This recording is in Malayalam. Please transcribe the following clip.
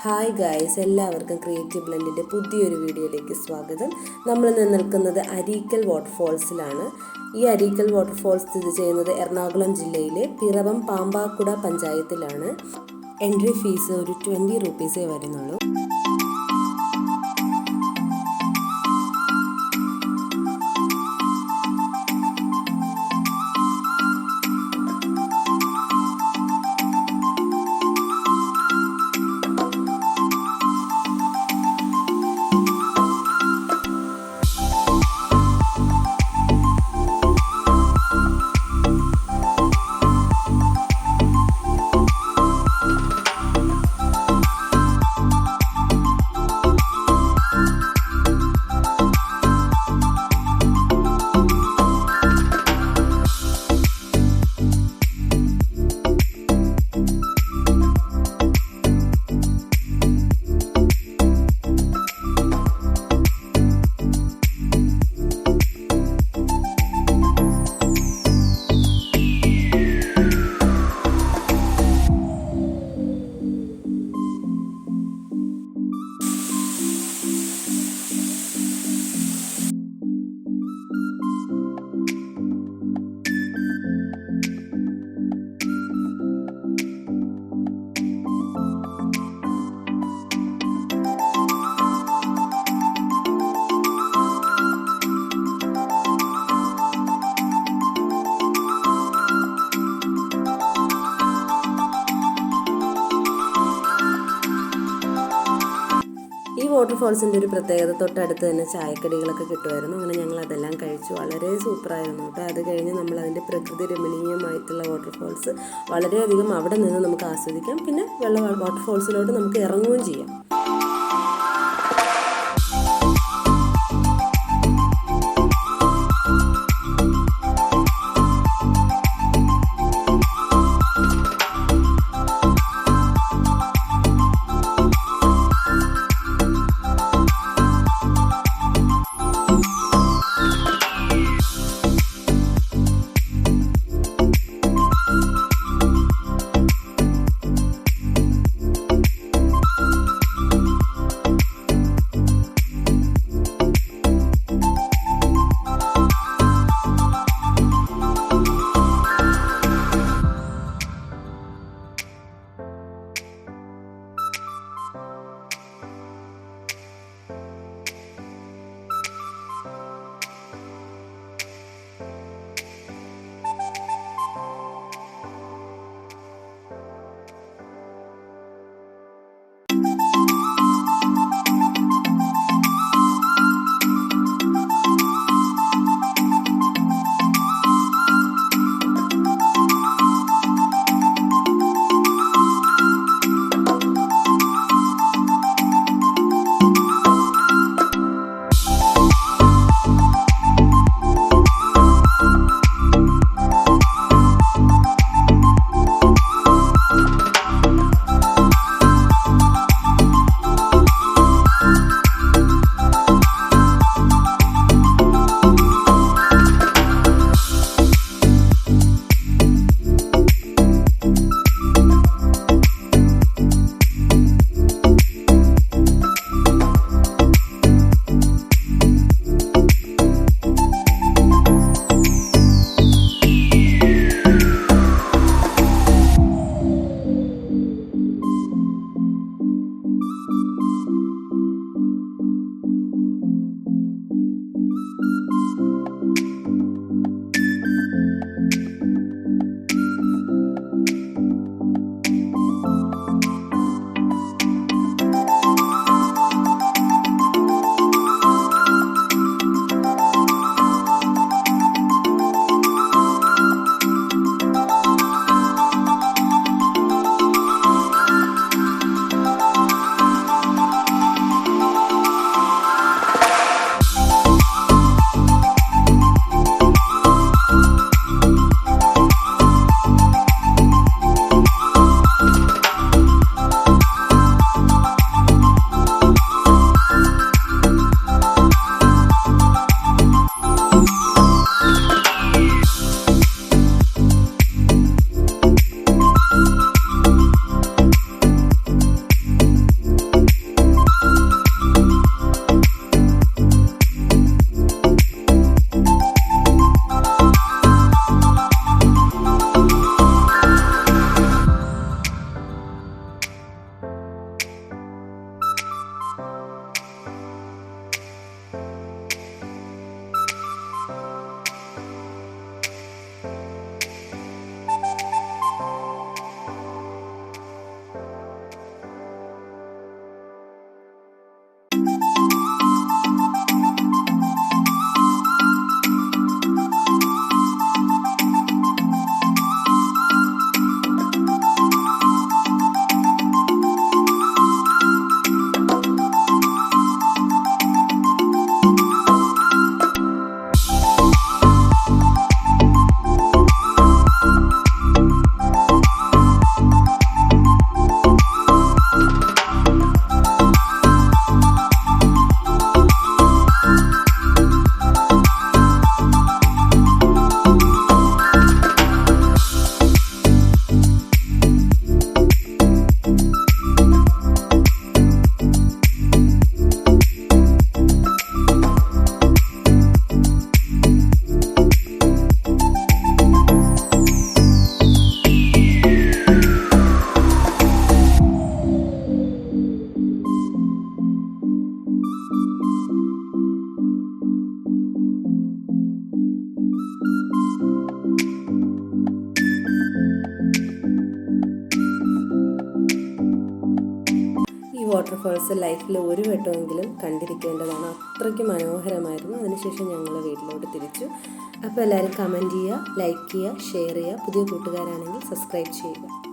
ഹായ് ഗായ്സ്, എല്ലാവർക്കും ക്രിയേറ്റീവ് ബ്ലെൻഡിൻ്റെ പുതിയൊരു വീഡിയോയിലേക്ക് സ്വാഗതം. നമ്മൾ ഇന്ന് നിൽക്കുന്നത് അരീക്കൽ വാട്ടർഫോൾസിലാണ്. ഈ അരീക്കൽ വാട്ടർഫോൾസ് സ്ഥിതി ചെയ്യുന്നത് എറണാകുളം ജില്ലയിലെ പിറവം പാമ്പാക്കുട പഞ്ചായത്തിലാണ്. എൻട്രി ഫീസ് ഒരു 20 രൂപീസേ വരുന്നുള്ളൂ. ഈ വാട്ടർഫോൾസിൻ്റെ ഒരു പ്രത്യേകത, തൊട്ടടുത്ത് തന്നെ ചായക്കടികളൊക്കെ കിട്ടുമായിരുന്നു. അങ്ങനെ ഞങ്ങൾ അതെല്ലാം കഴിച്ചു. വളരെ സൂപ്പറായിരുന്നു കേട്ടോ. അത് കഴിഞ്ഞ് നമ്മൾ അതിൻ്റെ പ്രകൃതി രമണീയമായിട്ടുള്ള വാട്ടർഫോൾസ് വളരെയധികം അവിടെ നിന്ന് നമുക്ക് ആസ്വദിക്കാം. പിന്നെ വാട്ടർഫോൾസിലോട്ട് നമുക്ക് ഇറങ്ങുകയും ചെയ്യാം. വാട്ടർഫാൾസ് ലൈഫിൽ ഒരു വട്ടമെങ്കിലും കണ്ടിരിക്കേണ്ടതാണ്. അത്രയ്ക്ക് മനോഹരമായിരുന്നു. അതിനുശേഷം ഞങ്ങൾ വീട്ടിലോട്ട് തിരിച്ചു. അപ്പോൾ എല്ലാവരും കമൻറ്റ് ചെയ്യുക, ലൈക്ക് ചെയ്യുക, ഷെയർ ചെയ്യുക. പുതിയ കൂട്ടുകാരാണെങ്കിൽ സബ്സ്ക്രൈബ് ചെയ്യുക.